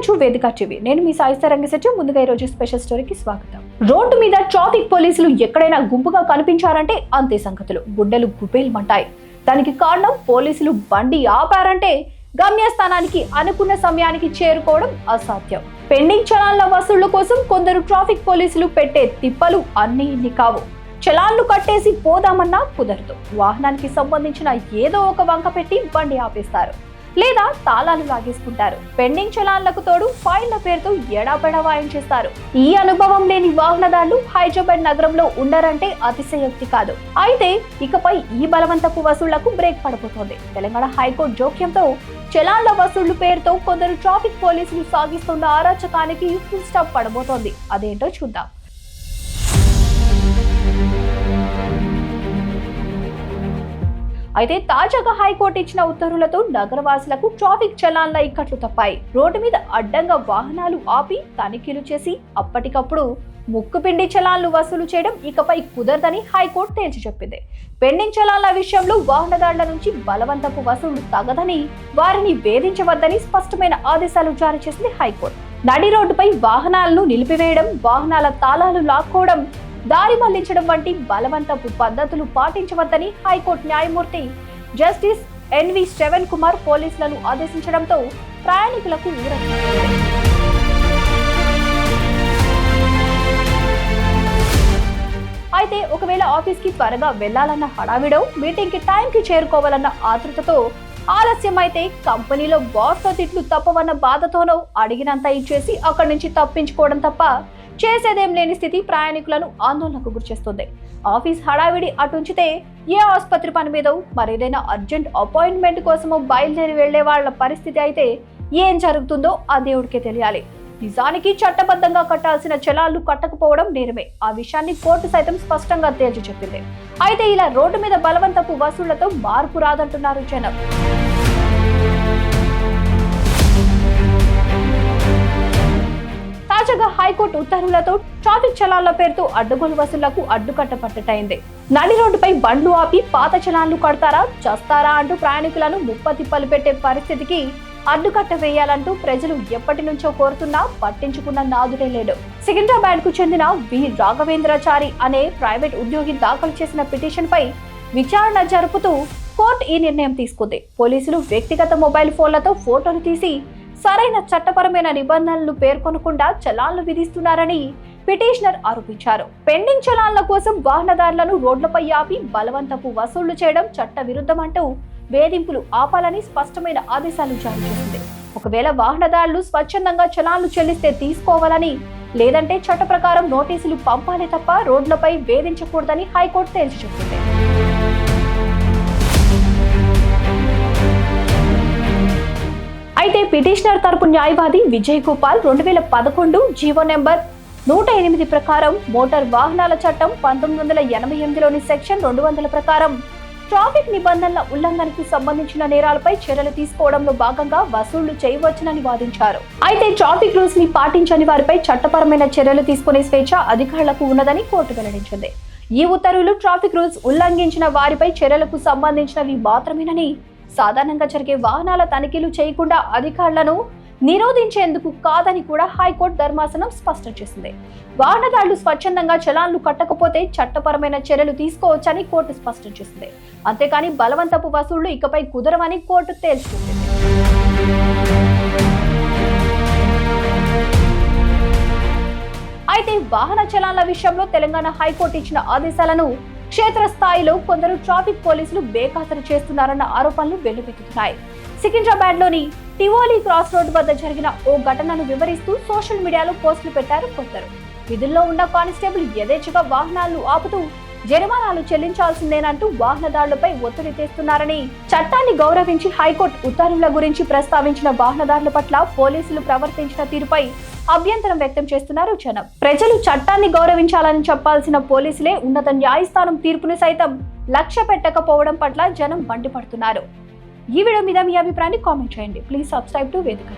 Welcome to వేదిక TV. నేను మీ సాయి రంగశెట్టి. ముందుగా ఈ రోజు స్పెషల్ స్టోరీకి స్వాగతం. రోడ్డు మీద ట్రాఫిక్ పోలీసులు ఎక్కడైనా గుంపుగా కనిపించారంటే అంతే సంగతులు. గుడ్డలు గుబేల్మంటాయి. దానికి కారణం పోలీసులు బండి ఆపారంటే గమ్యస్థానానికి అనుకున్న సమయానికి చేరుకోవడం అసాధ్యం. పెండింగ్ చలాన్ల వసూళ్ల కోసం కొందరు ట్రాఫిక్ పోలీసులు పెట్టే తిప్పలు అన్ని ఇన్ని కావు. చలాన్లు కట్టేసి పోదామన్నా కుదరదు. వాహనానికి సంబంధించిన ఏదో ఒక వంక పెట్టి బండి ఆపేస్తారు లేదా తాళాలు లాగేసుకుంటారు. పెండింగ్ చలాన్లకు తోడు ఫైన్ల పేరుతో ఎడాపెడా వాయం చేస్తారు. ఈ అనుభవం లేని వాహనదారులు హైదరాబాద్ నగరంలో ఉండరంటే అతిశయోక్తి కాదు. అయితే ఇకపై ఈ బలవంతపు వసూళ్లకు బ్రేక్ పడబోతోంది. తెలంగాణ హైకోర్టు జోక్యంతో చలాన్ల వసూళ్లు పేరుతో కొందరు ట్రాఫిక్ పోలీసులు సాగిస్తున్న అరాచకానికి ఫుల్ స్టాప్ పడబోతోంది. అదేంటో చూద్దాం. అయితే తాజాగా హైకోర్టు ఇచ్చిన ఉత్తర్వులతో నగరవాసులకు ట్రాఫిక్ చలాన్ల ఇక్కట్లు తప్పాయి. రోడ్డు మీద అడ్డంగా వాహనాలు ఆపి తనిఖీలు చేసి అప్పటికప్పుడు ముక్కుపిండి చలాన్లు వసూలు చేయడం ఇకపై కుదరదని హైకోర్టు తేల్చి చెప్పింది. పెండింగ్ చలాన్ల విషయంలో వాహనదారుల నుంచి బలవంతపు వసూలు తగదని, వారిని వేధించవద్దని స్పష్టమైన ఆదేశాలు జారీ చేసింది హైకోర్టు. నడి రోడ్డుపై వాహనాలను నిలిపివేయడం, వాహనాల తాళాలు లాక్కోవడం, దారి మళ్లించడం వంటి బలవంతపు పద్ధతులు పాటించవద్దని హైకోర్టు న్యాయమూర్తి జస్టిస్ ఎన్వి శ్రవణ్ కుమార్ పోలీసులను ఆదేశించడంతో ప్రయాణికులకు ఊరట. అయితే ఒకవేళ ఆఫీస్ కి త్వరగా వెళ్లాలన్న హడావిడో, మీటింగ్ కి టైంకి చేరుకోవాలన్న ఆతృతతో ఆలస్యం అయితే కంపెనీలో బాస్తో తిట్లు తప్పవన్న బాధతోనో అడిగినంత ఇచ్చేసి అక్కడి నుంచి తప్పించుకోవడం తప్ప చేసేదేం లేని స్థితి ప్రయాణికులను ఆందోళనకు గురిచేస్తుంది. ఆఫీస్ హడావిడి అటుంచితే ఏ ఆసుపత్రి పని మీదో, మరేదైనా అర్జెంట్ అపాయింట్మెంట్ కోసమో బయలుదేరి వెళ్లే వాళ్ల పరిస్థితి అయితే ఏం జరుగుతుందో ఆ దేవుడికే తెలియాలి. నిజానికి చట్టబద్ధంగా కట్టాల్సిన చలాన్లు కట్టకపోవడం నేరమే. ఆ విషయాన్ని కోర్టు సైతం స్పష్టంగా తేల్చి చెప్పింది. అయితే ఇలా రోడ్డు మీద బలవంతపు వసూళ్లతో మార్పు రాదంటున్నారు జనం. తాజాగా హైకోర్టు ఉత్తర్వులతో ట్రాఫిక్ చలాన్ల పేరుతో అడ్డగోలు వసూళ్లకు అడ్డుకట్ట పట్టటైంది. నడి రోడ్డుపై బండ్లు ఆపి పాత చలాన్లు కడతారా చస్తారా అంటూ ప్రయాణికులను ముప్పతిప్పలు పెట్టే పరిస్థితికి అడ్డుకట్ట వేయాలంటూ ప్రజలు ఎప్పటి నుంచో కోరుతున్నా పట్టించుకున్న నాదుడే లేడు. సికింద్రాబాద్ కు చెందిన వి రాఘవేంద్రాచారి అనే ప్రైవేట్ ఉద్యోగి దాఖలు చేసిన పిటిషన్ పై విచారణ జరుపుతూ కోర్టు ఈ నిర్ణయం తీసుకుంది. పోలీసులు వ్యక్తిగత మొబైల్ ఫోన్లతో ఫోటోలు తీసి సరైన చట్టపరమైన నిబంధనలు పేర్కొనకుండా చలాన్లు విధిస్తున్నారని పిటిషనర్ ఆరోపించారు. పెండింగ్ చలాన్ల కోసం వాహనదారులను రోడ్లపై ఆపి బలవంతపు వసూళ్లు చేయడం చట్ట విరుద్ధమంటూ వేధింపులు ఆపాలని స్పష్టమైన ఆదేశాలు జారీ చేసింది. ఒకవేళ వాహనదారులు స్వచ్ఛందంగా చలాన్లు చెల్లిస్తే తీసుకోవాలని, లేదంటే చట్ట ప్రకారం నోటీసులు పంపాలి తప్ప రోడ్లపై వేధించకూడదని హైకోర్టు తేల్చి చెప్పింది. అయితే పిటిషనర్ తరపు న్యాయవాది విజయ్ గోపాల్ 2011 జీవో నెంబర్ 108 ప్రకారం మోటార్ వాహనాల చట్టం 1988లోని సెక్షన్ 200 ప్రకారం ట్రాఫిక్ నిబంధనల ఉల్లంఘనకు సంబంధించిన నేరాలపై చర్యలు తీసుకోవడంలో భాగంగా వసూళ్లు చేయవచ్చునని వాదించారు. అయితే ట్రాఫిక్ రూల్స్ ని పాటించని వారిపై చట్టపరమైన చర్యలు తీసుకునే స్వేచ్ఛ అధికారులకు ఉన్నదని కోర్టు వెల్లడించింది. ఈ ఉత్తర్వులు ట్రాఫిక్ రూల్స్ ఉల్లంఘించిన వారిపై చర్యలకు సంబంధించినవి మాత్రమేనని, సాధారణంగా జరిగే వాహనాల తనిఖీలు చేయకుండా అధికారులను నిరోధించేందుకు కాదని కూడా హైకోర్టు ధర్మాసనం స్పష్టం చేసింది. వాహనదారులు స్వచ్ఛందంగా చలాన్లు కట్టకపోతే చట్టపరమైన చర్యలు తీసుకోవచ్చని కోర్టు స్పష్టం చేసింది. అంతేకాని బలవంతపు వసూళ్లు ఇకపై కుదరవని కోర్టు తేల్చి చెప్పింది. అయితే వాహన చలాన్ల విషయంలో తెలంగాణ హైకోర్టు ఇచ్చిన ఆదేశాలను క్షేత్రస్థాయిలో కొందరు ట్రాఫిక్ పోలీసులు బేఖాతరు చేస్తున్నారన్న ఆరోపణలు వెల్లువెత్తుతున్నాయి. సికింద్రాబాద్ లోని టివోలీ క్రాస్ రోడ్ వద్ద జరిగిన ఓ ఘటనను వివరిస్తూ సోషల్ మీడియాలో పోస్టులు పెట్టారు కొందరు. విధుల్లో ఉన్న కానిస్టేబుల్ యథేచ్ఛగా వాహనాలను ఆపుతూ జరిమానాలు చెల్లించాల్సిందేనంటూ వాహనదారులపై ఒత్తిడి తెస్తున్నారని, చట్టాన్ని గౌరవించి హైకోర్టు ఉత్తర్వుల గురించి ప్రస్తావించిన వాహనదారుల పట్ల పోలీసులు ప్రవర్తించిన తీరుపై అభ్యంతరం వ్యక్తం చేస్తున్నారు జనం. ప్రజలు చట్టాన్ని గౌరవించాలని చెప్పాల్సిన పోలీసులే ఉన్నత న్యాయస్థానం తీర్పును సైతం లక్ష్య పెట్టకపోవడం పట్ల జనం మండిపడుతున్నారు. ఈ వీడియో మీద మీ అభిప్రాయాన్ని కామెంట్ చేయండి. ప్లీజ్ సబ్స్క్రైబ్ టు వేదిక.